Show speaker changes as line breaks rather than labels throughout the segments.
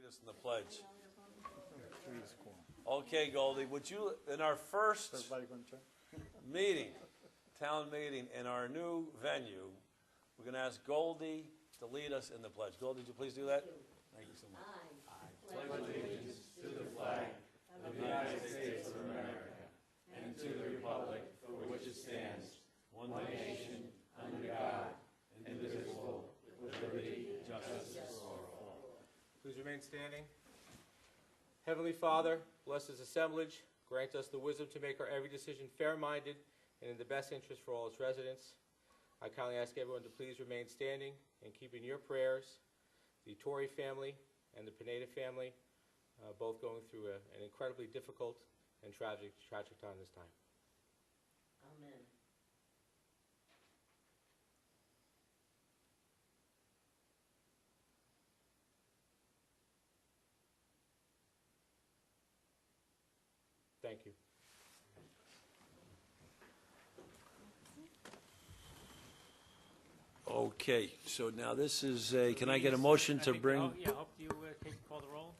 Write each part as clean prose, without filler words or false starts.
us in the pledge. Okay, Goldie, would you, in our first meeting, town meeting, in our new venue, we're going to ask Goldie to lead us in the pledge. Goldie, would you please do that? Thank you so much.
I pledge allegiance to the flag of the United States of America and to the republic for which it stands, one nation, under God, indivisible, with liberty and justice for all.
Please remain standing. Heavenly Father, bless this assemblage. Grant us the wisdom to make our every decision fair-minded and in the best interest for all its residents. I kindly ask everyone to please remain standing and keep in your prayers the Torrey family and the Pineda family, both going through an incredibly difficult and tragic time this time.
Amen.
Thank you.
Okay, so now this is a, can I get a motion to bring?
Yeah, I hope you call the roll.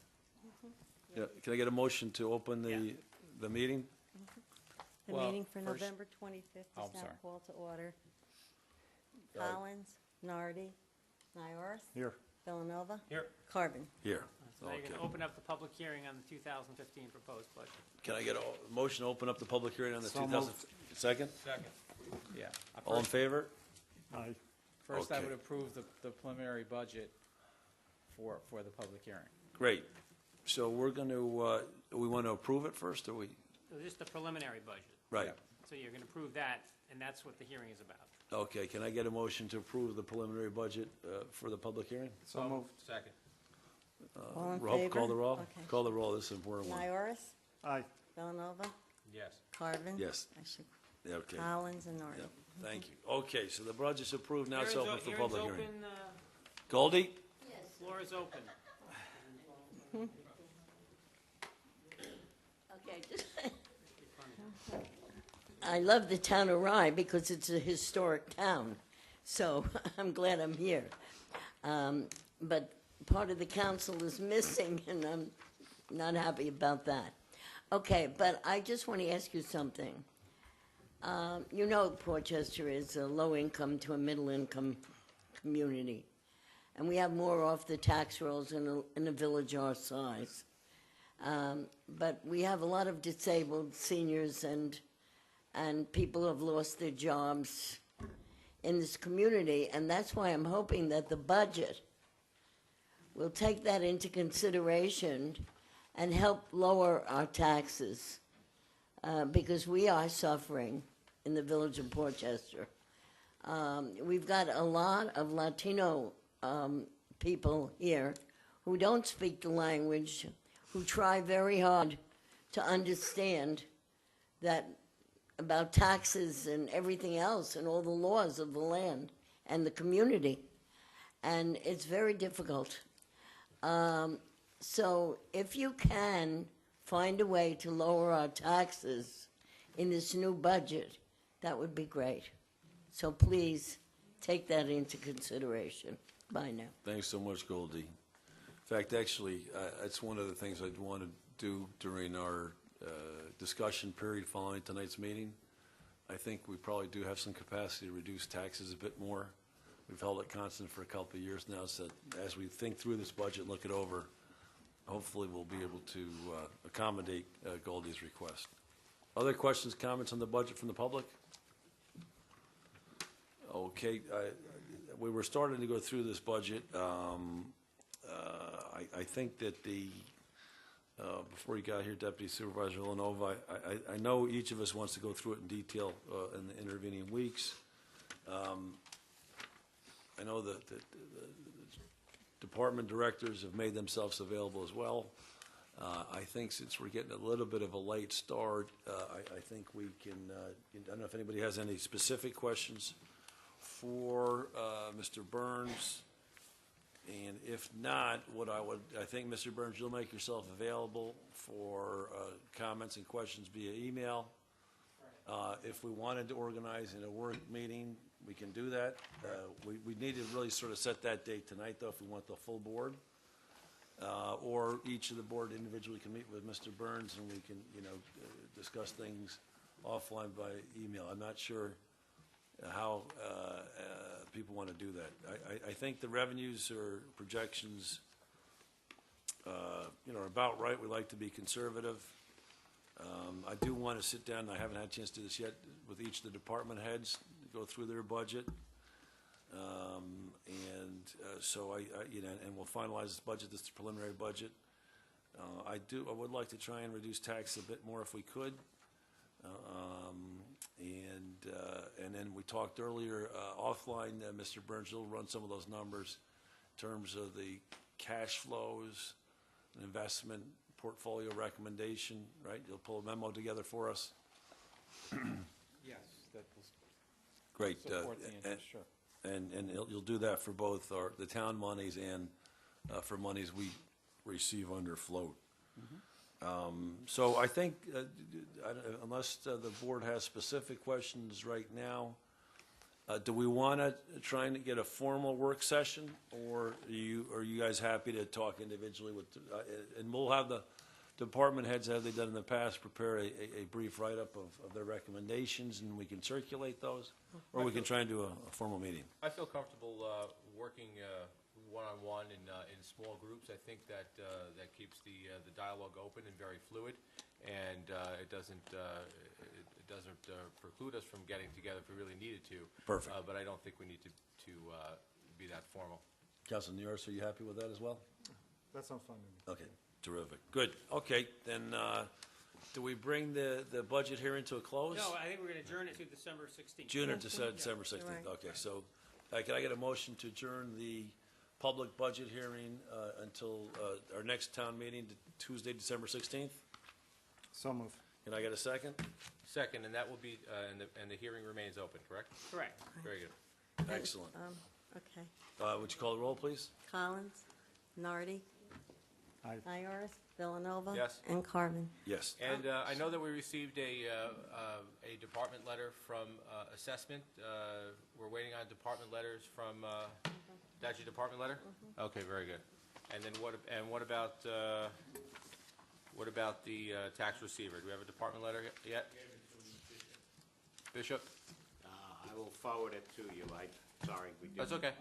Yeah, can I get a motion to open the meeting?
The
Well,
meeting for
first-
November 25th
Oh,
is now
sorry.
called to order.
Go ahead.
Collins, Nardi, Nioras.
Here.
Villanova.
Here.
Carvin.
Here.
So now you're going
Okay.
to open up the public hearing on the 2015 proposed budget.
Can I get a motion to open up the public hearing on the
So
2000?
moved.
Second?
Second.
Yeah.
All in favor?
Aye.
First, I
Okay.
would approve the preliminary budget for the public hearing.
Great. So we're going to, we want to approve it first, or we?
So just the preliminary budget.
Right.
Yeah.
So you're going to approve that, and that's what the hearing is about.
Okay, can I get a motion to approve the preliminary budget for the public hearing?
So moved.
Second.
All in
Rob,
favor?
call the roll.
Okay.
Call the roll, this is an important one.
Nioras,
Aye.
Villanova,
Yes.
Carvin.
Yes.
I should-
Yeah, okay.
Collins and Nardi.
Yeah, thank you. Okay, so the budget's approved, now it's
Hearing's
open for
hearing's
public hearing.
open,
Goldie?
floor is open.
Okay, I love the town of Rye because it's a historic town, so I'm glad I'm here. But part of the council is missing, and I'm not happy about that. Okay, but I just want to ask you something. You know Portchester is a low-income to a middle-income community, and we have more off the tax rolls in a village our size. But we have a lot of disabled seniors and people who have lost their jobs in this community, and that's why I'm hoping that the budget will take that into consideration and help lower our taxes, because we are suffering in the village of Portchester. We've got a lot of Latino people here who don't speak the language, who try very hard to understand that about taxes and everything else and all the laws of the land and the community. And it's very difficult. So if you can find a way to lower our taxes in this new budget, that would be great. So please take that into consideration. Bye now.
Thanks so much, Goldie. In fact, actually, it's one of the things I'd want to do during our discussion period following tonight's meeting. I think we probably do have some capacity to reduce taxes a bit more. We've held it constant for a couple of years now, so as we think through this budget and look it over, hopefully we'll be able to accommodate Goldie's request. Other questions, comments on the budget from the public? Okay, we were starting to go through this budget. I think that before you got here, Deputy Supervisor Villanova, I know each of us wants to go through it in detail in the intervening weeks. I know that the department directors have made themselves available as well. I think since we're getting a little bit of a late start, I think we can, I don't know if anybody has any specific questions for Mr. Burns. And if not, I think, Mr. Burns, you'll make yourself available for comments and questions via email. If we wanted to organize in a work meeting, we can do that. We need to really sort of set that date tonight, though, if we want the full board. or each of the board individually can meet with Mr. Burns, and we can, discuss things offline by email. I'm not sure how people want to do that. I think the revenues or projections, are about right. We like to be conservative. I do want to sit down, I haven't had a chance to do this yet, with each of the department heads, go through their budget. So and we'll finalize this budget, this preliminary budget. I would like to try and reduce tax a bit more if we could. And then we talked earlier offline, Mr. Burns will run some of those numbers in terms of the cash flows, an investment portfolio recommendation, right? You'll pull a memo together for us.
Yes, that will
Great.
support the interest, sure.
And you'll do that for both the town monies and for monies we receive under float. So I think, unless the board has specific questions right now, do we want to try and get a formal work session, or are you guys happy to talk individually with, and we'll have the department heads, as they've done in the past, prepare a brief write-up of their recommendations, and we can circulate those, or we can try and do a formal meeting.
I feel comfortable working one-on-one in small groups. I think that keeps the dialogue open and very fluid, and it doesn't preclude us from getting together if we really needed to.
Perfect.
But I don't think we need to be that formal.
Councilor Nioras, are you happy with that as well?
That sounds fine to me.
Okay, terrific. Good. Okay, then do we bring the budget hearing to a close?
No, I think we're going to adjourn it to December 16th.
June or December 16th.
Right.
Okay, so can I get a motion to adjourn the public budget hearing until our next town meeting, Tuesday, December 16th?
So moved.
Can I get a second?
Second, and that will be, and the hearing remains open, correct?
Correct.
Very good.
Excellent.
Okay.
Would you call the roll, please?
Collins, Nardi,
Aye.
Nioras, Villanova.
Yes.
And Carvin.
Yes.
And I know that we received a department letter from assessment. We're waiting on department letters from, that's your department letter? Okay, very good. And then what about the tax receiver? Do we have a department letter yet? Bishop?
I will forward it to you. Sorry, we didn't.
That's okay.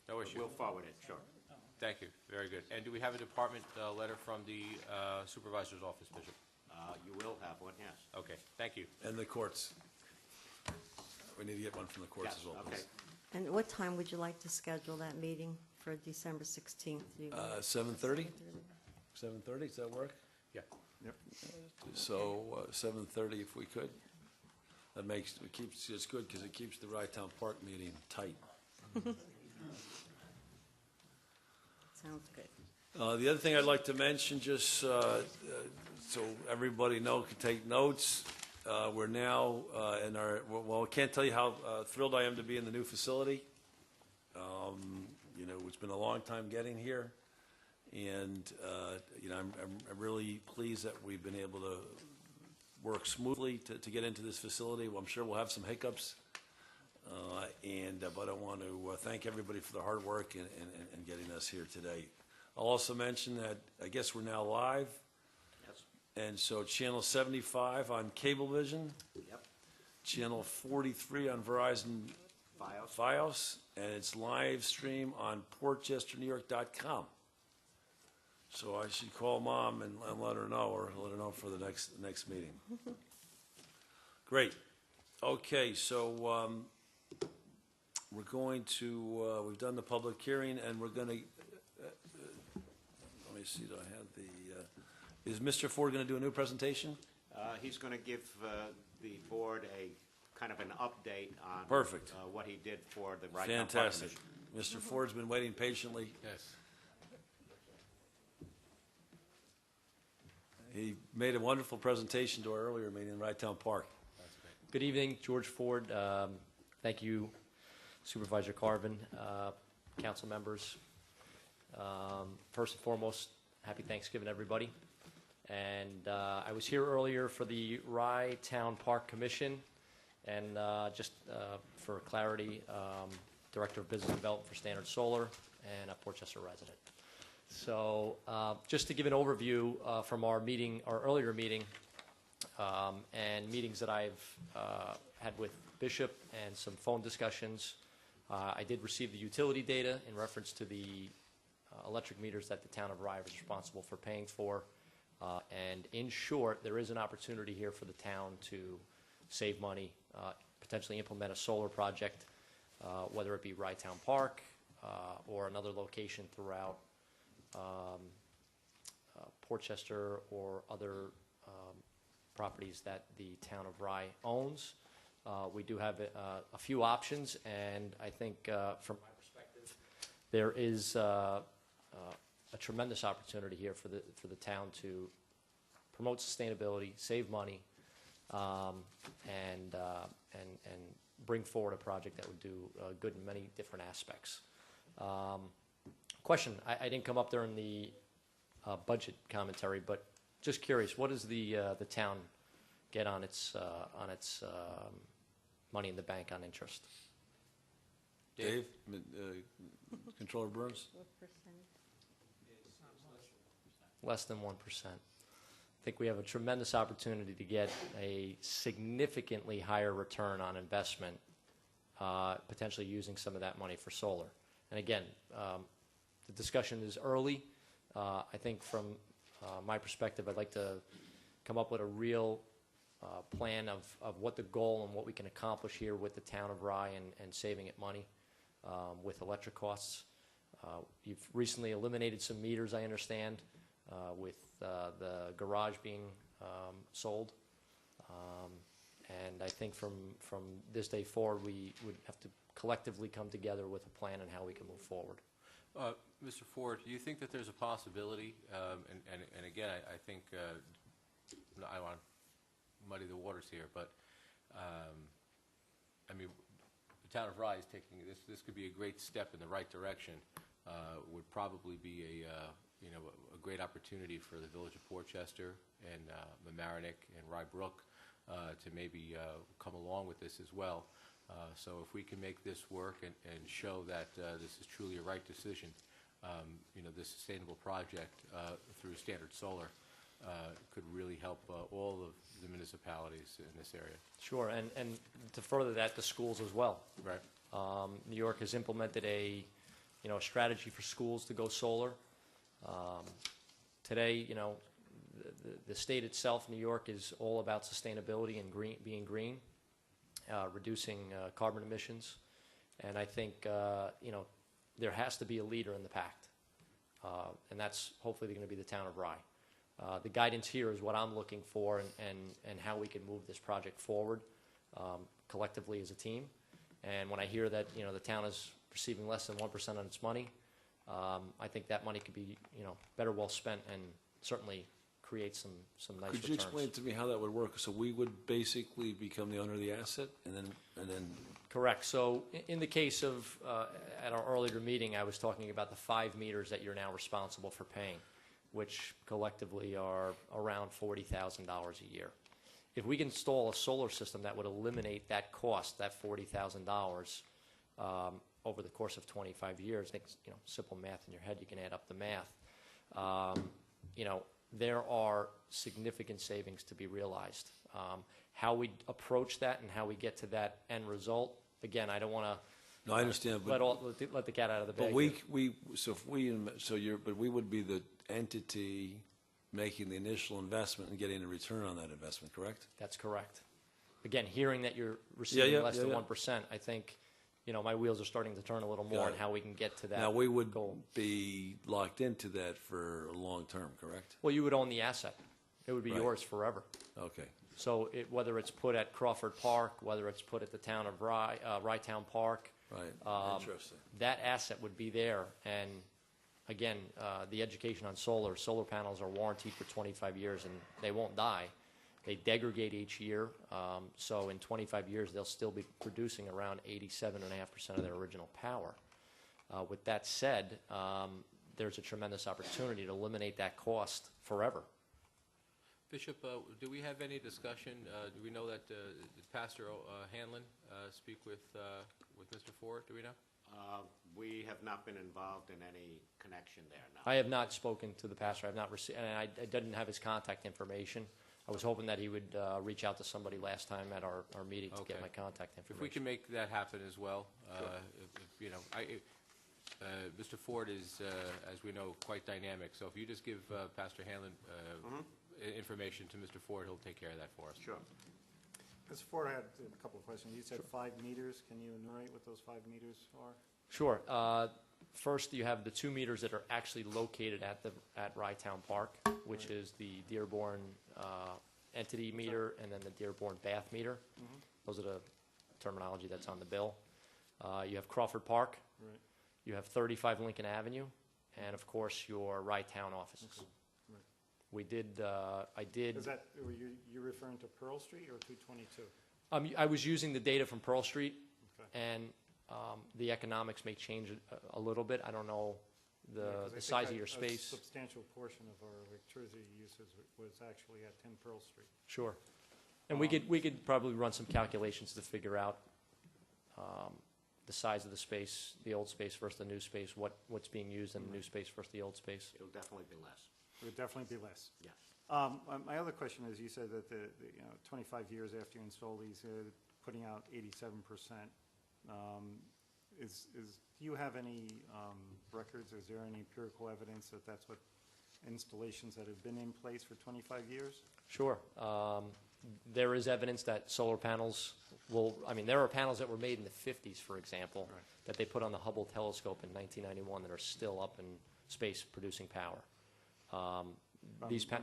No issue.
We'll forward it, sure.
Thank you. Very good. And do we have a department letter from the supervisor's office, Bishop?
You will have one, yes.
Okay, thank you.
And the courts. We need to get one from the courts
Yes,
as well,
okay.
please.
And what time would you like to schedule that meeting for December 16th?
7:30? 7:30, does that work?
Yeah.
Yep.
So 7:30 if we could. That it's good because it keeps the Rye-Town Park meeting tight.
Sounds good.
The other thing I'd like to mention, just so everybody can take notes, we're now in our, well, I can't tell you how thrilled I am to be in the new facility. It's been a long time getting here. And, I'm really pleased that we've been able to work smoothly to get into this facility. Well, I'm sure we'll have some hiccups. But I want to thank everybody for their hard work in getting us here today. I'll also mention that I guess we're now live.
Yes.
And so channel 75 on Cablevision,
Yep.
channel 43 on Verizon Fios, and it's live stream on PortchesterNewYork.com. So I should call Mom and let her know, or let her know for the next meeting. Great. Okay, so we're going to, we've done the public hearing, and we're going to, let me see, do I have the, is Mr. Ford going to do a new presentation?
He's going to give the board a kind of an update on
Perfect.
What he did for the Rye-Town Park
Fantastic.
Commission.
Mr. Ford's been waiting patiently.
Yes.
He made a wonderful presentation to our earlier meeting in Rye-Town Park.
Good evening, George Ford. Thank you, Supervisor Carvin, council members. First and foremost, happy Thanksgiving, everybody. And I was here earlier for the Rye-Town Park Commission, and just for clarity, Director of Business Development for Standard Solar and a Portchester resident. So just to give an overview from our meeting, our earlier meeting, and meetings that I've had with Bishop and some phone discussions, I did receive the utility data in reference to the electric meters that the town of Rye is responsible for paying for. And in short, there is an opportunity here for the town to save money, potentially implement a solar project, whether it be Rye Town Park or another location throughout Portchester or other properties that the town of Rye owns. We do have a few options, and I think from my perspective, there is a tremendous opportunity here for the town to promote sustainability, save money, and bring forward a project that would do good in many different aspects. Question: I didn't come up there in the budget commentary, but just curious, what does the town get on its money in the bank on interest?
Dave, Controller Burns?
Less than 1%. I think we have a tremendous opportunity to get a significantly higher return on investment, potentially using some of that money for solar. And again, the discussion is early. I think from my perspective, I'd like to come up with a real plan of what the goal and what we can accomplish here with the town of Rye and saving it money with electric costs. You've recently eliminated some meters, I understand, with the garage being sold. And I think from this day forward, we would have to collectively come together with a plan on how we can move forward.
Mr. Ford, do you think that there's a possibility, and again, I think, I don't want to muddy the waters here, but, I mean, the town of Rye is taking, this could be a great step in the right direction, would probably be a great opportunity for the village of Portchester and Mamaroneck and Rye Brook to maybe come along with this as well. So if we can make this work and show that this is truly a right decision, this sustainable project through Standard Solar could really help all of the municipalities in this area.
Sure, and to further that, the schools as well.
Right.
New York has implemented a strategy for schools to go solar. Today, the state itself, New York, is all about sustainability and being green, reducing carbon emissions, and I think there has to be a leader in the pack, and that's hopefully going to be the town of Rye. The guidance here is what I'm looking for, and how we can move this project forward collectively as a team. And when I hear that the town is receiving less than 1% on its money, I think that money could be better well spent and certainly create some nice returns.
Could you explain to me how that would work? So we would basically become the owner of the asset, and then.
Correct. So in the case of at our earlier meeting, I was talking about the 5 meters that you're now responsible for paying, which collectively are around $40,000 a year. If we can install a solar system that would eliminate that cost, that $40,000, over the course of 25 years, I think, simple math in your head, you can add up the math. There are significant savings to be realized. How we approach that and how we get to that end result, again, I don't want to.
No, I understand, but
let the cat out of the bag.
But we would be the entity making the initial investment and getting a return on that investment, correct?
That's correct. Again, hearing that you're receiving less than 1%, I think, my wheels are starting to turn a little more on how we can get to that goal.
Now, we would be locked into that for a long term, correct?
Well, you would own the asset. It would be yours forever.
Okay.
So whether it's put at Crawford Park, whether it's put at the town of Rye Town Park,
right. Interesting.
That asset would be there. And again, the education on solar panels are warranted for 25 years, and they won't die. They degrade each year, so in 25 years they'll still be producing around 87.5% of their original power. With that said, there's a tremendous opportunity to eliminate that cost forever.
Bishop, do we have any discussion? Do we know that did Pastor Hanlon speak with Mr. Ford? Do we know?
We have not been involved in any connection there, no.
I have not spoken to the pastor. I have not received, and I didn't have his contact information. I was hoping that he would reach out to somebody last time at our meeting to get
Okay.
my contact information.
If we can make that happen as well, Mr. Ford is, as we know, quite dynamic. So if you just give Pastor Hanlon information to Mr. Ford, he'll take care of that for us.
Sure.
Mr. Ford, I had a couple of questions. You said 5 meters. Can you enumerate what those 5 meters are?
Sure. First, you have the 2 meters that are actually located at Rytown Park, which is the Dearborn entity meter and then the Dearborn bath meter. Those are the terminology that's on the bill. You have Crawford Park.
Right.
You have 35 Lincoln Avenue, and of course your Rytown offices.
Right.
We did. I did.
Is that, were you referring to Pearl Street or 222?
I was using the data from Pearl Street,
Okay.
and the economics may change a little bit. I don't know
Yeah, 'cause I
the
think
size of your
A
space.
substantial portion of our electricity usage was actually at 10 Pearl Street.
Sure. And we could probably run some calculations to figure out the size of the space, the old space versus the new space, what's being used in the new space versus the old space.
It'll definitely be less.
It would definitely be less.
Yes.
My other question is, you said that the 25 years after you install these, putting out 87%. Do you have any records? Is there any empirical evidence that that's what installations that have been in place for 25 years?
Sure. There is evidence that solar panels there are panels that were made in the 50s, for example,
Right.
that they put on the Hubble telescope in 1991 that are still up in space producing power.
I'm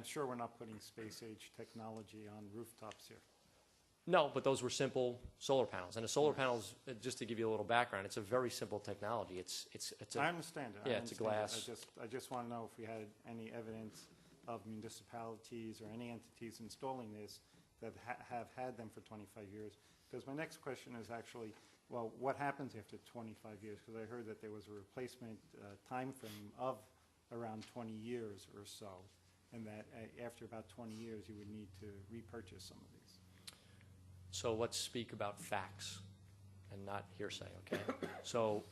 sure we're not putting space-age technology on rooftops here.
No, but those were simple solar panels. And a solar panels, just to give you a little background, it's a very simple technology. It's
I understand it. I
Yeah, it's a
understand it.
glass.
I just want to know if we had any evidence of municipalities or any entities installing this that have had them for 25 years. Because my next question is actually, well, what happens after 25 years? Because I heard that there was a replacement time frame of around 20 years or so, and that after about 20 years, you would need to repurchase some of these.
So let's speak about facts and not hearsay, okay? So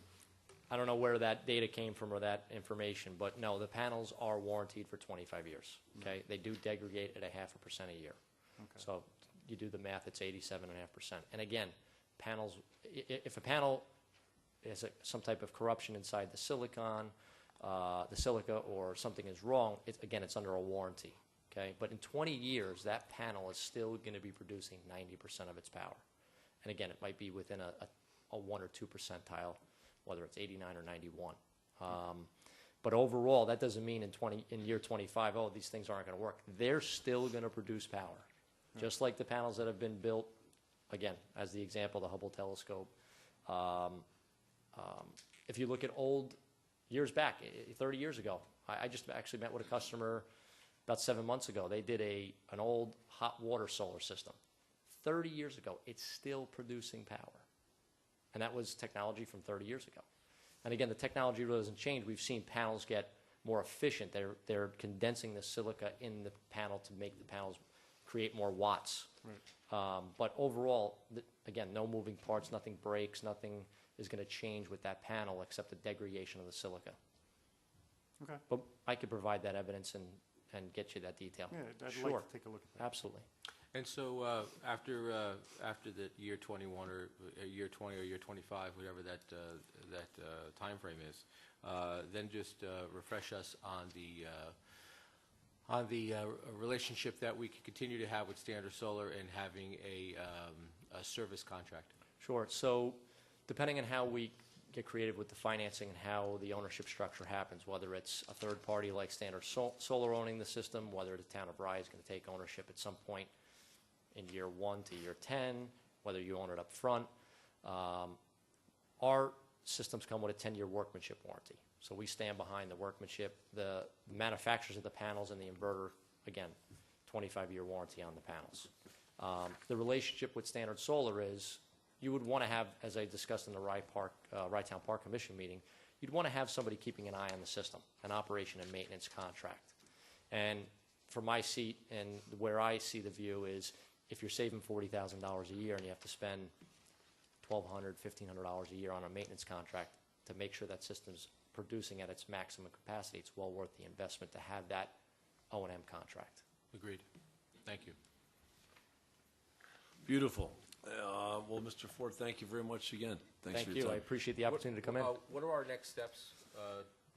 I don't know where that data came from or that information, but no, the panels are warranted for 25 years, okay? They do degrade at 0.5% a year.
Okay.
So you do the math, it's 87.5%. And again, panels, if a panel has some type of corruption inside the silicon, the silica, or something is wrong, it's under a warranty. Okay, but in 20 years, that panel is still going to be producing 90% of its power. And again, it might be within a 1 or 2 percentile, whether it's 89 or 91. But overall, that doesn't mean in year 25, oh, these things aren't going to work. They're still going to produce power, just like the panels that have been built, again, as the example, the Hubble telescope. If you look at old years back, 30 years ago, I just actually met with a customer about 7 months ago. They did an old hot water solar system. 30 years ago, it's still producing power. And that was technology from 30 years ago. And again, the technology really doesn't change. We've seen panels get more efficient. They're condensing the silica in the panel to make the panels create more watts.
Right.
But overall, again, no moving parts, nothing breaks, nothing is going to change with that panel except the degradation of the silica.
Okay.
But I could provide that evidence and get you that detail.
Yeah, I'd
Sure.
like to take a look at that.
Absolutely.
And so after the year 21 or year 20 or year 25, whatever that time frame is, then just refresh us on the relationship that we can continue to have with Standard Solar and having a service contract.
Sure. So depending on how we get creative with the financing and how the ownership structure happens, whether it's a third party like Standard Solar owning the system, whether the town of Rye is going to take ownership at some point in year 1 to year 10, whether you own it up front. Our systems come with a 10-year workmanship warranty. So we stand behind the workmanship. The manufacturers of the panels and the inverter, again, 25-year warranty on the panels. The relationship with Standard Solar is you would want to have, as I discussed in the Rytown Park Commission meeting, you'd want to have somebody keeping an eye on the system, an operation and maintenance contract. And from my seat and where I see the view is if you're saving $40,000 a year and you have to spend $1,200, $1,500 a year on a maintenance contract, to make sure that system's producing at its maximum capacity. It's well worth the investment to have that O&M contract.
Agreed. Thank you.
Beautiful. Well, Mr. Ford, thank you very much again. Thanks for
Thank
your
you. I
time.
appreciate the opportunity to come in.
What are our next steps,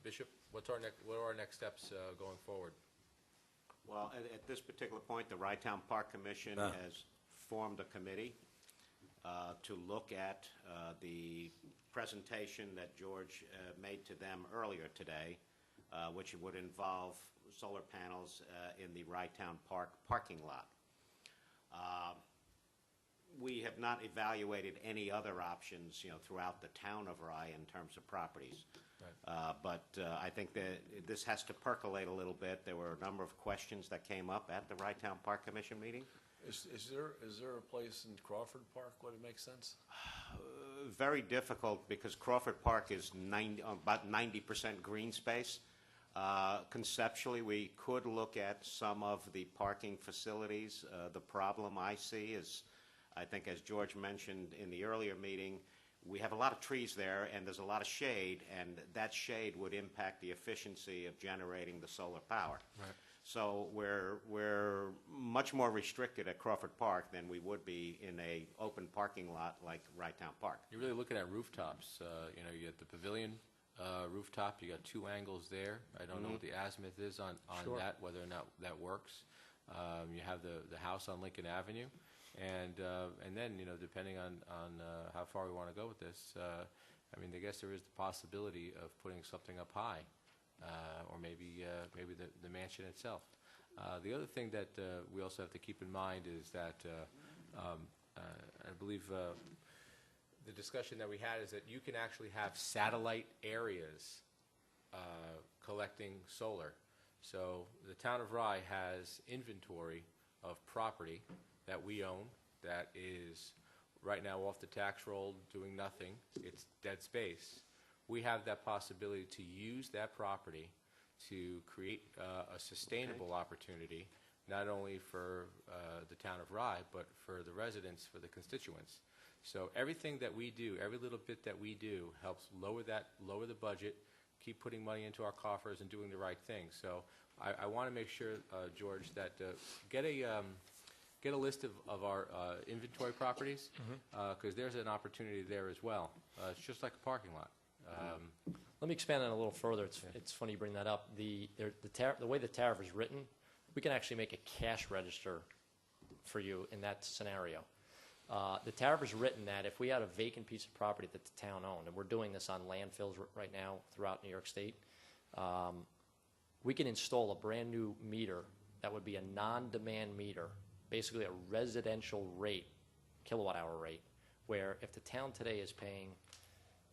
Bishop? What are our next steps going forward?
Well, at this particular point, the Rye-Town Park Commission has formed a committee to look at the presentation that George made to them earlier today, which would involve solar panels in the Rye-Town Park parking lot. We have not evaluated any other options, throughout the town of Rye in terms of properties.
Right.
But I think that this has to percolate a little bit. There were a number of questions that came up at the Rye-Town Park Commission meeting.
Is there a place in Crawford Park where it makes sense?
Very difficult because Crawford Park is about 90% green space. Conceptually, we could look at some of the parking facilities. The problem I see is, I think as George mentioned in the earlier meeting, we have a lot of trees there and there's a lot of shade, and that shade would impact the efficiency of generating the solar power.
Right.
So we're much more restricted at Crawford Park than we would be in a open parking lot like Rye-Town Park.
You're really looking at rooftops. You get the pavilion rooftop. You got two angles there. I don't know what the azimuth is on
Sure.
that, whether or not that works. You have the house on Lincoln Avenue. And then, depending on how far we want to go with this, I guess there is the possibility of putting something up high, or maybe the mansion itself. The other thing that we also have to keep in mind is that I believe the discussion that we had is that you can actually have satellite areas collecting solar. So the town of Rye has inventory of property that we own that is right now off the tax roll doing nothing. It's dead space. We have that possibility to use that property to create a sustainable opportunity, not only for the town of Rye, but for the residents, for the constituents. So everything that we do, every little bit that we do helps lower the budget, keep putting money into our coffers and doing the right thing. So I want to make sure, George, that get a list of our inventory properties, because there's an opportunity there as well. It's just like a parking lot.
Let me expand on it a little further. It's funny you bring that up. The way the tariff is written, we can actually make a cash register for you in that scenario. The tariff is written that if we had a vacant piece of property that the town owned, and we're doing this on landfills right now throughout New York State, we can install a brand new meter that would be a non-demand meter, basically a residential rate, kilowatt hour rate, where if the town today is paying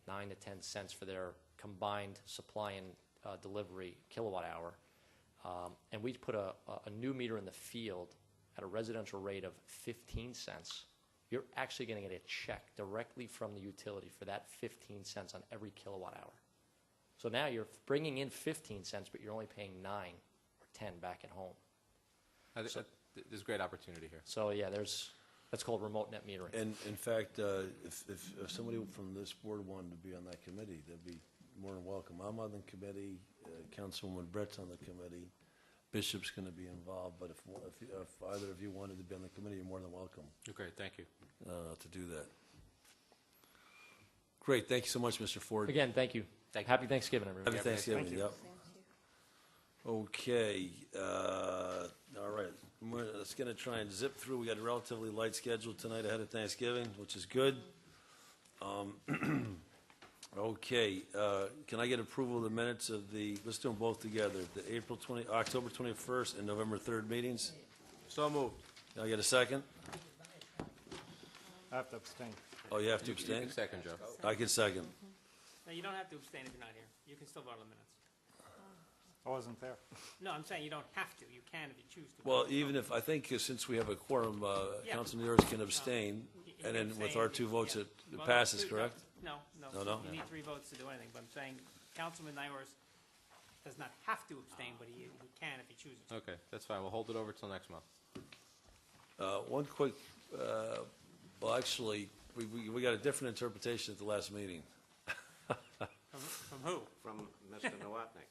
9 to 10 cents for their combined supply and delivery kilowatt hour, and we put a new meter in the field at a residential rate of 15 cents, you're actually going to get a check directly from the utility for that 15 cents on every kilowatt hour. So now you're bringing in 15 cents, but you're only paying 9 or 10 back at home.
There's great opportunity here.
So yeah, that's called remote net metering.
And in fact, if somebody from this board wanted to be on that committee, they'd be more than welcome. I'm on the committee, Councilwoman Brett's on the committee, Bishop's going to be involved, but if either of you wanted to be on the committee, you're more than welcome
Okay, thank you.
to do that. Great, thank you so much, Mr. Ford.
Again, thank you. Happy Thanksgiving, everyone.
Happy Thanksgiving,
Thank you.
yep. Okay, all right. Let's going to try and zip through. We got a relatively light schedule tonight ahead of Thanksgiving, which is good. Okay, can I get approval of the minutes of let's do them both together, the October 21st and November 3rd meetings?
So moved.
Can I get a second?
I have to abstain.
Oh, you have to
You
abstain?
can second, Joe.
I can second.
No, you don't have to abstain if you're not here. You can still vote on the minutes.
I wasn't there.
No, I'm saying you don't have to. You can if you choose to.
Well, even if, I think since we have a quorum,
Yeah.
Council Nioras can abstain,
You
and
can
then with
abstain
our
if
two
you-
votes,
yeah.
it
Well,
passes,
two-
correct?
No.
No?
You need 3 votes to do anything, but I'm saying Councilman Nioras does not have to abstain, but he can if he chooses.
Okay, that's fine. We'll hold it over till next month.
One quick, well, actually, we got a different interpretation at the last meeting.
who?
From Mr. Nowotny.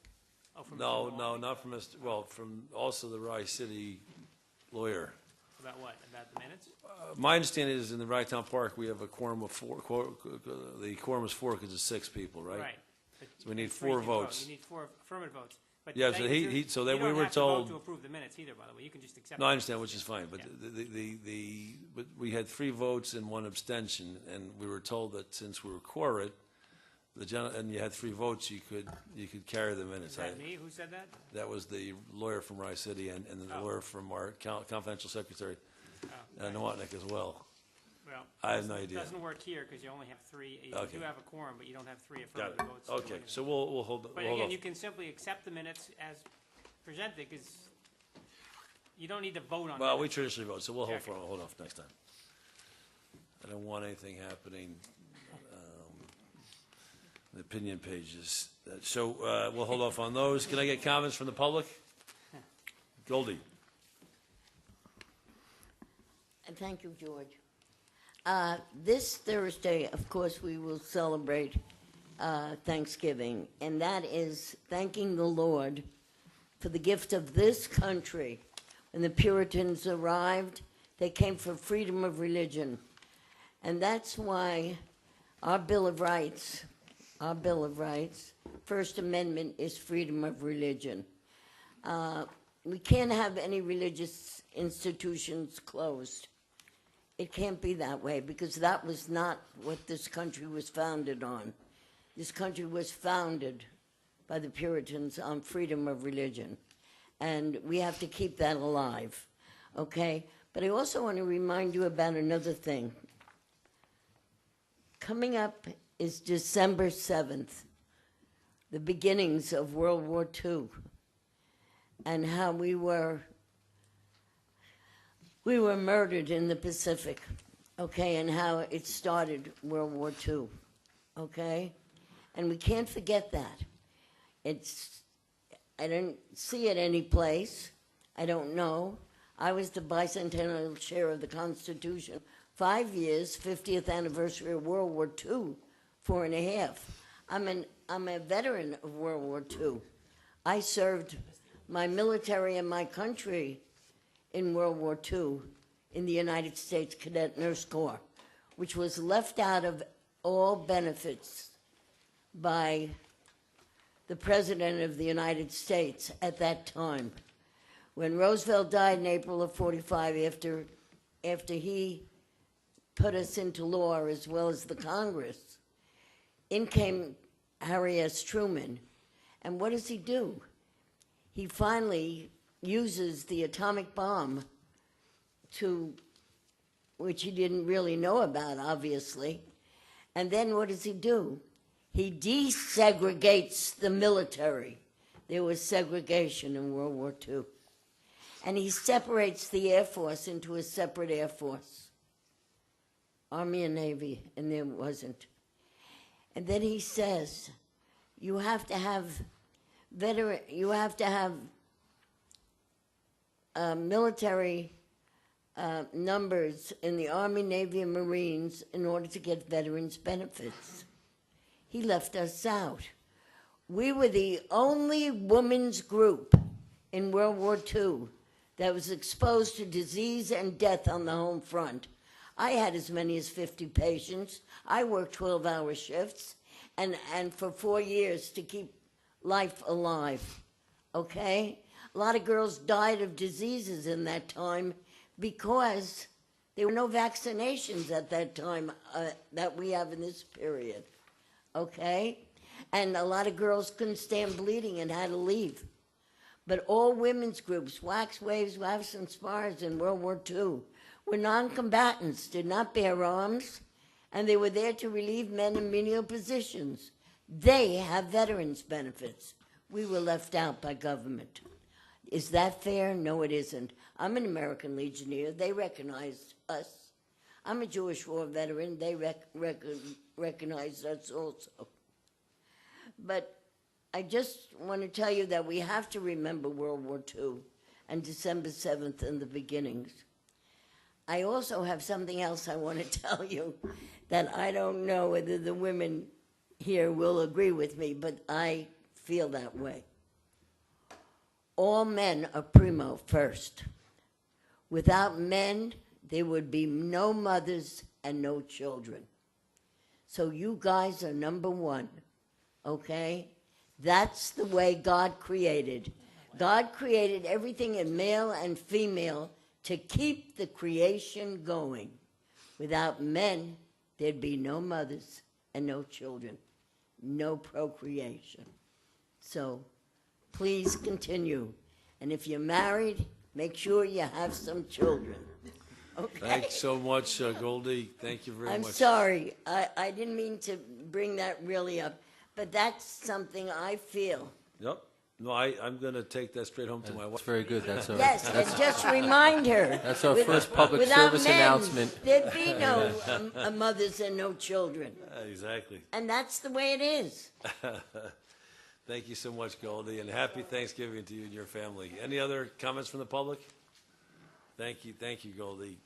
Oh, from
No,
Mr.
no,
Wall?
not from Mr., well, from also the Rye City lawyer.
About what? About the minutes?
My understanding is in the Rye-Town Park, we have a quorum of four, the quorum is four because it's 6 people, right?
Right. But
So we need
three
4
can vote.
votes.
You need 4 affirmative votes. But
Yeah,
that
so
you
so then
you
we
don't
were
have to vote
told.
to approve the minutes either, by the way. You can just accept.
No, I
them.
understand, which is fine, but but we had 3 votes and 1 abstention, and we were told that since we were quorate, and you had 3 votes, you could carry the minutes.
Is that me? Who said that?
That was the lawyer from Rye City and the
Oh.
lawyer from our confidential secretary,
Oh, right.
Nowotny as well.
Well,
I have no idea.
It doesn't work here because you only have 3. You
Okay.
do have a quorum, but you don't have 3
Got
affirmative
it.
votes. to do
Okay,
anything.
so we'll hold
But
hold
again,
off.
you can simply accept the minutes as presented because you don't need to vote on
Well, we
minutes.
traditionally vote, so we'll
Okay.
hold off next time. I don't want anything happening, the opinion pages. So we'll hold off on those. Can I get comments from the public? Goldie?
And thank you, George. This Thursday, of course, we will celebrate Thanksgiving, and that is thanking the Lord for the gift of this country. When the Puritans arrived, they came for freedom of religion. And that's why our Bill of Rights, First Amendment is freedom of religion. We can't have any religious institutions closed. It can't be that way because that was not what this country was founded on. This country was founded by the Puritans on freedom of religion. And we have to keep that alive, okay? But I also want to remind you about another thing. Coming up is December 7th, the beginnings of World War II, and how we were murdered in the Pacific, okay, and how it started World War II, okay? And we can't forget that. I don't see it any place. I don't know. I was the bicentennial chair of the Constitution. 5 years, 50th anniversary of World War II, 4.5. I'm a veteran of World War II. I served my military and my country in World War II in the United States Cadet Nurse Corps, which was left out of all benefits by the President of the United States at that time. When Roosevelt died in April of 45, after he put us into law, as well as the Congress, in came Harry S. Truman. And what does he do? He finally uses the atomic bomb which he didn't really know about, obviously. And then what does he do? He desegregates the military. There was segregation in World War II. And he separates the Air Force into a separate Air Force, Army and Navy, and there wasn't. And then he says, you have to have military numbers in the Army, Navy, and Marines in order to get veterans benefits. He left us out. We were the only women's group in World War II that was exposed to disease and death on the home front. I had as many as 50 patients. I worked 12-hour shifts and for 4 years to keep life alive, okay? A lot of girls died of diseases in that time because there were no vaccinations at that time that we have in this period, okay? And a lot of girls couldn't stand bleeding and had to leave. But all women's groups, Wax, Waves, Wafts, and Spars in World War II, were non-combatants, did not bear arms, and they were there to relieve men in menial positions. They have veterans benefits. We were left out by government. Is that fair? No, it isn't. I'm an American Legionnaire. They recognized us. I'm a Jewish war veteran. They recognized us also. But I just want to tell you that we have to remember World War II and December 7th and the beginnings. I also have something else I want to tell you that I don't know whether the women here will agree with me, but I feel that way. All men are primo first. Without men, there would be no mothers and no children. So you guys are number one, okay? That's the way God created. God created everything in male and female to keep the creation going. Without men, there'd be no mothers and no children, no procreation. So please continue. And if you're married, make sure you have some children. Okay?
Thanks so much, Goldie. Thank you very
I'm
much.
sorry. I didn't mean to bring that really up, but that's something I feel.
Yep. No, I'm going to take that straight home to my
That's
wife.
very good. That's our,
Yes, and just remind her.
that's our
with-
first public
without
service
men,
announcement.
There'd be no mothers and no children.
Exactly.
And that's the way it is.
Thank you so much, Goldie, and happy Thanksgiving to you and your family. Any other comments from the public? Thank you, Goldie.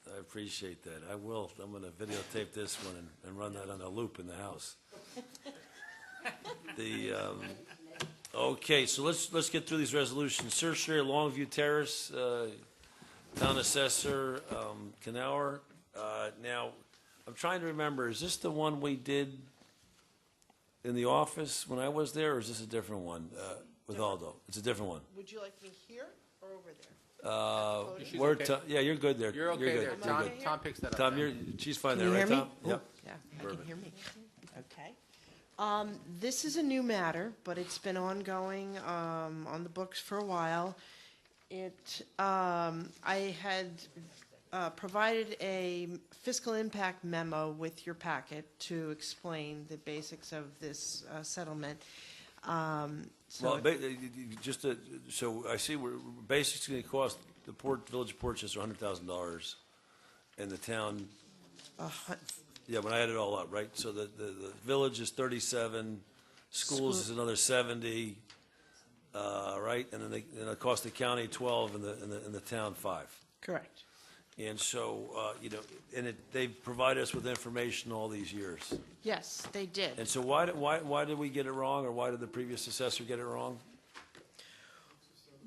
I appreciate that. I'm going to videotape this one and run that on a loop in the house. Okay, so let's get through these resolutions. Certiorari, Longview Terrace, Town Assessor, Canower. Now, I'm trying to remember, is this the one we did in the office when I was there, or is this a different one with Aldo? It's a different one.
Would you like me here or over there?
She's
We're
okay.
yeah, you're good there.
You're okay
good.
there.
You're
Tom,
good.
Tom picks that up.
Tom, she's fine
Can
there,
you
right,
hear
Tom?
me?
Yep.
Yeah, I
Perfect.
can hear me. Okay. This is a new matter, but it's been ongoing on the books for a while. I had provided a fiscal impact memo with your packet to explain the basics of this settlement.
Well, so I see we're basically going to cost the Village of Portchester $100,000, and the town. Yeah, when I add it all up, right? So the village is 37, schools is another 70, right? And then it costs the county 12 and the town 5.
Correct.
And so, they provide us with information all these years.
Yes, they did.
And so why did we get it wrong, or why did the previous assessor get it wrong?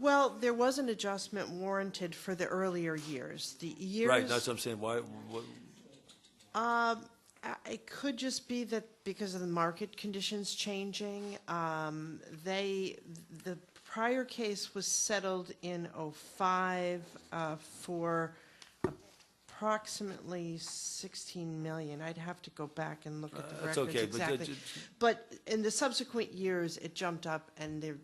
Well, there was an adjustment warranted for the earlier years. The years.
Right, that's what I'm saying. Why?
It could just be that because of the market conditions changing, the prior case was settled in '05 for approximately 16 million. I'd have to go back and look at the
That's
records
okay, but
exactly. But in the subsequent years, it jumped up, and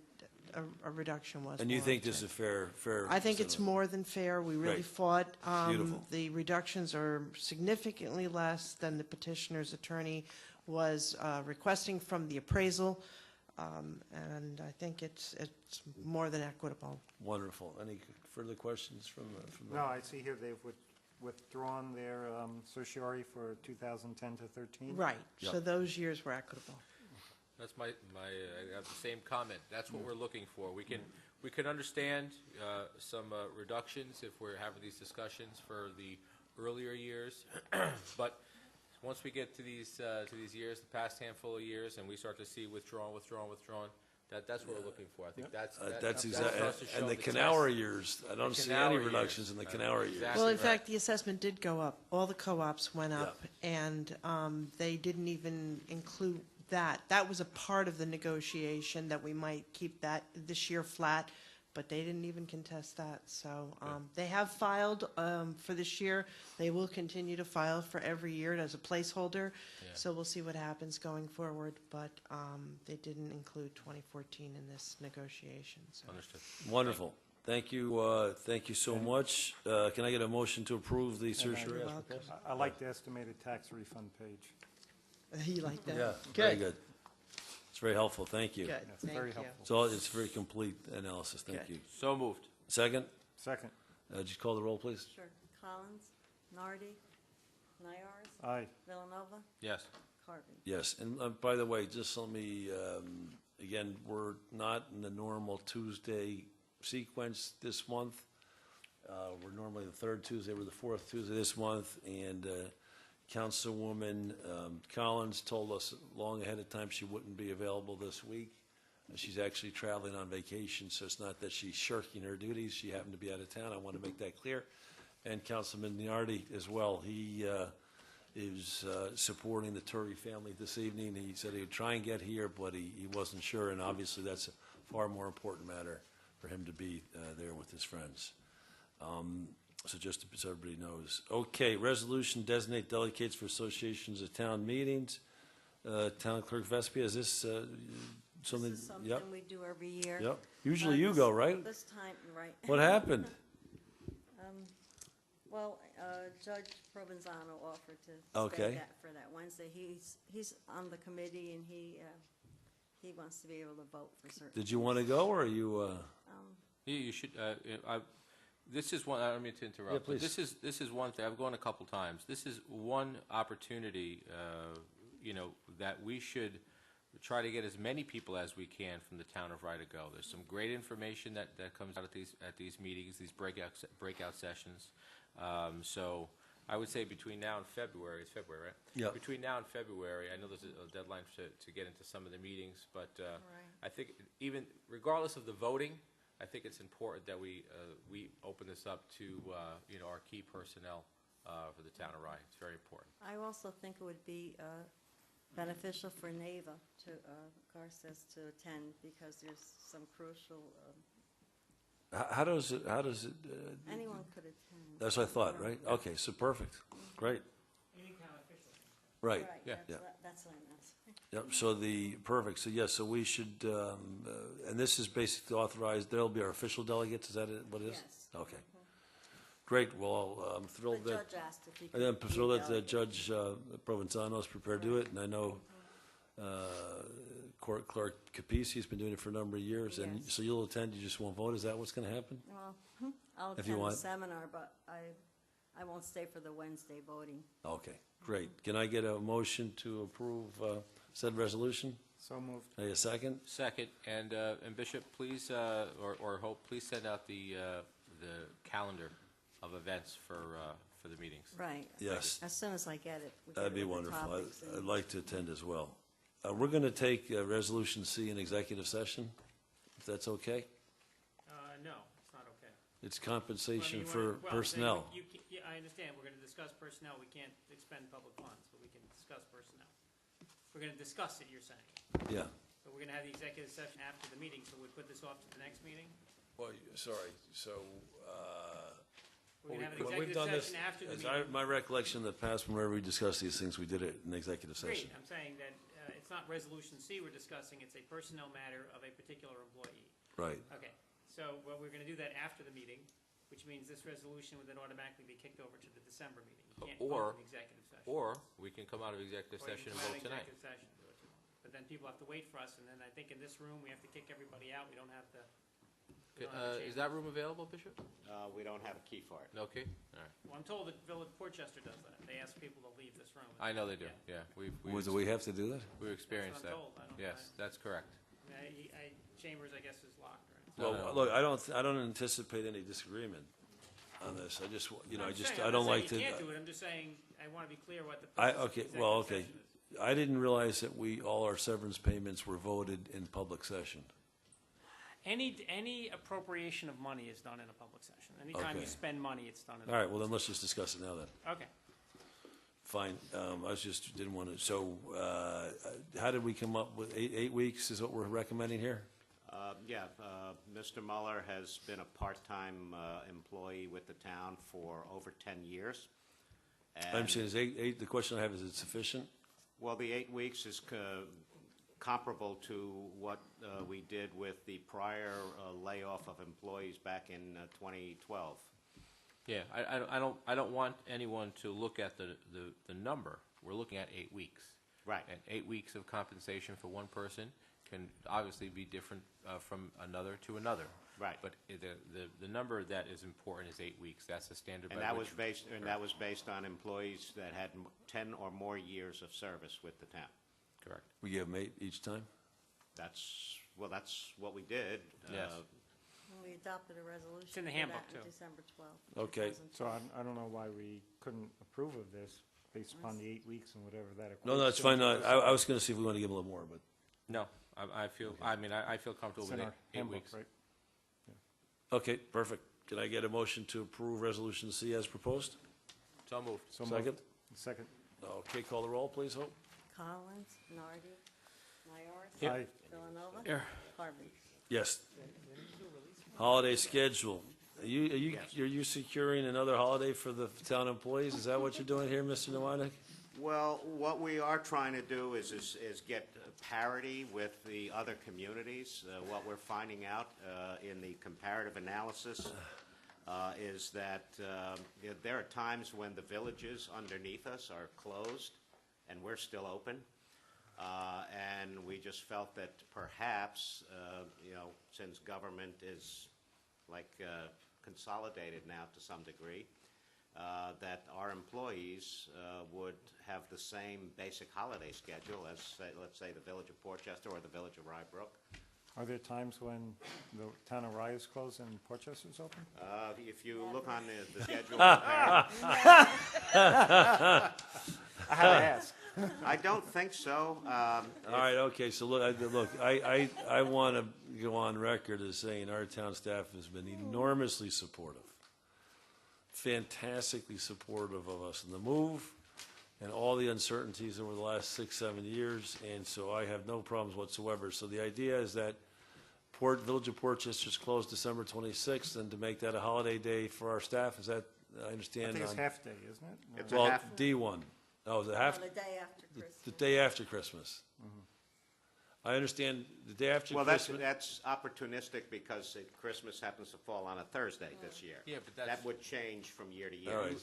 a reduction was.
And you think
warranted.
this is fair?
I think it's more than fair. We really
Great.
fought.
Beautiful.
The reductions are significantly less than the petitioner's attorney was requesting from the appraisal, and I think it's more than equitable.
Wonderful. Any further questions from the?
No, I see here they've withdrawn their certiorari for 2010 to 13.
Right.
Yep.
So those years were equitable.
That's I have the same comment. That's what we're looking for. We can understand some reductions if we're having these discussions for the earlier years, but once we get to these years, the past handful of years, and we start to see withdrawn, that's what we're looking for. I think
That's exactly.
for us to show
And the
test.
Canower years, I don't see any
Canower
reductions
years.
in the Canower years.
Exactly.
Well, in
right.
fact, the assessment did go up. All the co-ops went up, and they didn't even include that. That was a part of the negotiation, that we might keep that this year flat, but they didn't even contest that. So they have filed for this year. They will continue to file for every year as a placeholder.
Yeah.
So we'll see what happens going forward, but they didn't include 2014 in this negotiation. So.
Understood.
Wonderful. Thank you. Thank you so much. Can I get a motion to approve the certiorari?
You're welcome.
I like the estimated tax refund page.
You like that?
Yeah, very good. It's very helpful. Thank you.
Good.
That's
Thank
very
you.
helpful.
It's very complete analysis. Thank
Good.
you.
So moved.
Second,
Second.
just call the roll, please.
Sure. Collins, Nardi, Nioras,
Aye.
Villanova,
Yes.
Carvin.
Yes, and by the way, just let me, again, we're not in the normal Tuesday sequence this month. We're normally the third Tuesday, we're the fourth Tuesday this month, and Councilwoman Collins told us long ahead of time she wouldn't be available this week. She's actually traveling on vacation, so it's not that she's shirking her duties. She happened to be out of town. I want to make that clear. And Councilman Nioras as well. He is supporting the Turvey family this evening. He said he would try and get here, but he wasn't sure, and obviously that's a far more important matter for him to be there with his friends. So just so everybody knows. Okay, resolution designate delegates for associations of town meetings. Town Clerk Vespia, is this something?
This is something
Yep.
we do every year.
Yep. Usually you go, right?
This time, right.
What happened?
Well, Judge Provenzano offered to
Okay.
stay that for that Wednesday. He's on the committee, and he wants to be able to vote for certain.
Did you want to go, or are you?
You should, this is one, I don't mean to interrupt.
Yeah,
but
please.
This is one thing, I've gone a couple times. This is one opportunity, that we should try to get as many people as we can from the town of Rye to go. There's some great information that comes out at these meetings, these breakout sessions. So I would say between now and February, it's February, right?
Yeah.
Between now and February, I know there's a deadline to get into some of the meetings, but I think even regardless of the voting, I think it's important that we open this up to our key personnel for the town of Rye. It's very important.
I also think it would be beneficial for NAVA to, Garces to attend, because there's some crucial,
How does it?
anyone could attend.
That's what I thought, right? Okay, so perfect, great,
Any town official.
right.
Yeah.
That's what I'm asking.
Yep. So perfect. So yes. So we should, and this is basically authorized. There'll be our official delegates. Is that what it is?
Yes.
Okay. Great. Well, I'm
The
thrilled that.
judge asked if he
And I'm
could.
thrilled
be
that
delegate.
Judge Provenzano is prepared to do it, and I know Court Clerk Capisi's been doing it for a number of years, and
Yes.
so you'll attend, you just won't vote, is that what's gonna happen?
Well, I'll
If you
attend the
want.
seminar, but I won't stay for the Wednesday voting.
Okay, great. Can I get a motion to approve said resolution?
So moved.
Hey, a second?
Second, and Bishop, please, or Hope, please send out the calendar of events for the meetings.
Right.
Yes.
As soon as I get it. we
That'd
get
be
it with the
wonderful.
topics and-
I'd like to attend as well. We're gonna take Resolution C in executive session, if that's okay?
No, it's not okay.
It's
Well, I mean,
compensation
you
for
wanna- well,
personnel.
Yeah, I understand, we're gonna discuss personnel, we can't expend public funds, but we can discuss personnel. We're gonna discuss it, you're saying.
Yeah.
So we're gonna have the executive session after the meeting, so we put this off to the next meeting?
Well, sorry, so,
We're gonna have an
when we've
executive
done this,
session after the
as
meeting?
my recollection in the past, whenever we discussed these things, we did it in executive session.
Great, I'm saying that it's not Resolution C we're discussing, it's a personnel matter of a particular employee.
Right.
Okay, so, well, we're gonna do that after the meeting, which means this resolution would then automatically be kicked over to the December meeting. You can't
Or-
vote in executive session.
Or we can come out of executive
Or you
session
can
and
have
vote tonight.
executive session, do what you want. But then people have to wait for us, and then I think in this room, we have to kick everybody out, we don't have the. we don't have the
Is that room available, Bishop?
We don't have a key for it.
Okay, all right.
Well, I'm told that Village Portchester does that, they ask people to leave this room.
I know they do, yeah.
Do we have to do that?
We've experienced
That's
that.
what I'm told.
Yes, that's correct.
I mean, Chambers, I guess, is locked, right?
No,
Well,
no.
look, I don't anticipate any disagreement on this. I just,
I'm saying-
I
I'm
don't
not
like
saying you
to.
can't do it, I'm just saying, I want to be clear what the
I,
purpose of
okay,
executive
well, okay.
session is.
I didn't realize that all our severance payments were voted in public session.
Any appropriation of money is done in a public session. Anytime you
Okay.
spend money, it's done in a
All right,
public
well, then let's just discuss it now then.
Okay.
Fine. Didn't want to, so, how did we come up with 8 weeks is what we're recommending here?
Mr. Muller has been a part-time employee with the town for over 10 years.
I'm saying, is 8, the question I have, is it sufficient?
Well, the 8 weeks is comparable to what we did with the prior layoff of employees back in 2012.
Yeah, I don't want anyone to look at the number. We're looking at 8 weeks.
Right.
And 8 weeks of compensation for one person can obviously be different from another to another.
Right.
But the number that is important is 8 weeks. That's the standard by
And that
which.
was based on employees that had 10 or more years of service with the town.
Correct.
We give them 8 each time?
That's what we did.
Yes.
We adopted a resolution.
It's in the
for
handbook,
that
too.
December 12th.
Okay.
2012.
So I don't know why we couldn't approve of this based upon the 8 weeks and whatever that equates
No, it's
to.
fine. No, I was going to see if we want to give them a little more, but,
No, I feel, I feel comfortable
It's
with
in our
8
handbook,
weeks.
right?
okay, perfect. Can I get a motion to approve Resolution C as proposed?
So moved.
So moved.
Second?
Second.
Okay, call the roll, please, Hope.
Collins, Nardi, Nioras.
Yep.
Aye.
Villanova.
Here.
Carvin.
Yes. Holiday schedule. Are you securing another holiday for the town employees? Is that what you're doing here, Mr. Nowak?
Well, what we are trying to do is get parity with the other communities. What we're finding out in the comparative analysis is that there are times when the villages underneath us are closed and we're still open. And we just felt that perhaps, since government is like consolidated now to some degree, that our employees would have the same basic holiday schedule as, let's say, the Village of Portchester or the Village of Rybrook.
Are there times when the town of Rye is closed and Portchester's open?
If you look on the schedule,
I had to ask.
I don't think so.
All right, okay, so look, I want to go on record as saying our town staff has been enormously supportive, fantastically supportive of us in the move and all the uncertainties over the last 6-7 years, and so I have no problems whatsoever. So the idea is that Village of Portchester's closed December 26th, and to make that a holiday day for our staff, is that, I
I
understand?
think it's
on-
half day, isn't it?
It's a
Well,
half-
D1. Oh, is it half?
The day after
The
Christmas.
day after Christmas. I understand the day after
Well,
Christmas.
that's opportunistic because Christmas happens to fall on a Thursday this year.
Yeah, but that's-
That would change from year to year.
All right.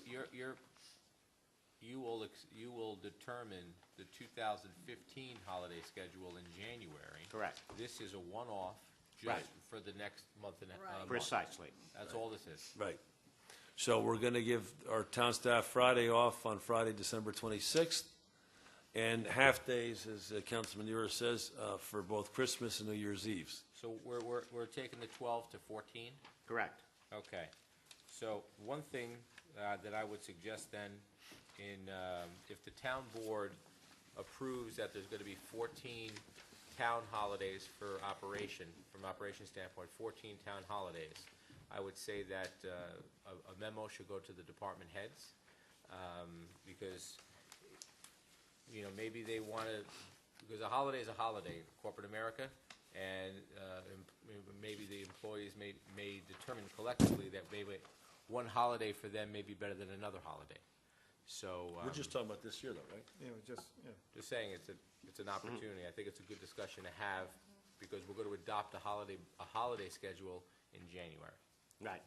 You will determine the 2015 holiday schedule in January.
Correct.
This is a one-off
Right.
just for the next month and a
Right.
month.
Precisely.
That's all this is.
Right. So we're going to give our town staff Friday off on Friday, December 26th, and half-days, as Councilman Nioras says, for both Christmas and New Year's Eves.
So we're taking the 12 to 14?
Correct.
Okay. So one thing that I would suggest then, if the town board approves that there's going to be 14 town holidays for operation, from operation standpoint, 14 town holidays, I would say that a memo should go to the department heads, because, maybe they want to, because a holiday is a holiday in corporate America, and maybe the employees may determine collectively that maybe one holiday for them may be better than another holiday. So.
We're just talking about this year, though, right?
Just saying, it's an opportunity. I think it's a good discussion to have, because we're going to adopt a holiday schedule in January.
Right.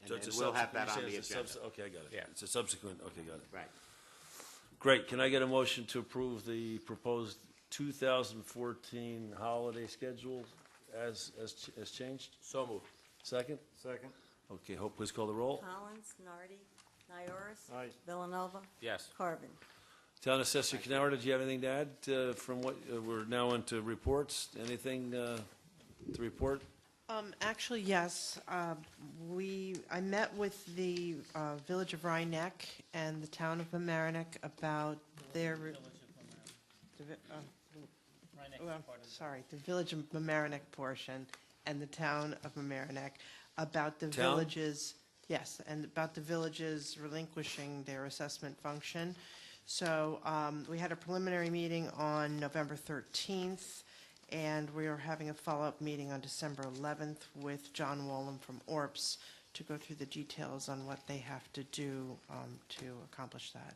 So
And
it's a
we'll have that
subsequent-
on the
you say it's a
agenda.
okay, I got it.
Yeah.
It's a subsequent, okay, got it.
Right.
Great. Can I get a motion to approve the proposed 2014 holiday schedule as changed?
So moved.
Second?
Second.
Okay, Hope, please call the roll.
Collins, Nardi, Nioras.
Aye.
Villanova.
Yes.
Carvin.
Town Assessor Canower, did you have anything to add from what, we're now into reports? Anything to report?
Actually, yes. I met with the Village of Rhinebeck and the Town of Mamaroneck about their. The Village of Mamaroneck portion and the Town of Mamaroneck about the
Town?
villages. Yes, and about the villages relinquishing their assessment function. So we had a preliminary meeting on November 13th. And we are having a follow-up meeting on December 11th with John Wollam from ORPS to go through the details on what they have to do to accomplish that.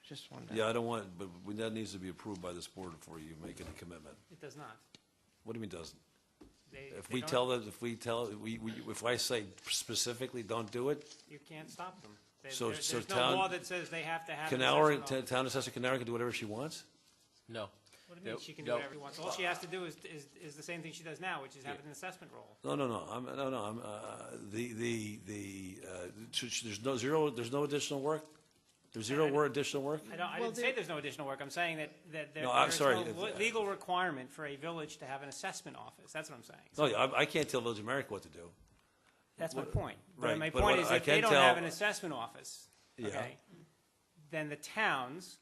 Just wanted to.
Yeah, I don't want, but that needs to be approved by this board before you make any commitment.
It does not.
What do you mean doesn't? If
They
we
don't-
tell them, if I say specifically don't do it,
You can't stop them.
So-
There's
so
no
town-
law that says they have to have an
Canower,
assessment office.
Town Assessor Canower can do whatever she wants?
No.
What do you mean she can do
No.
whatever she wants? All she has to do is the same thing she does now, which is have an assessment role. There's no additional work? There's zero additional work?
Well,
I didn't say there's no additional work. I'm saying that
No, I'm
there's
sorry.
no legal requirement for a village to have an assessment office. That's what I'm saying.
No, I can't tell Village of America what to do.
That's my point.
Right,
But my
but
point
what
is
I
if they
can
don't
tell-
have an assessment office,
Yeah.
okay, then the towns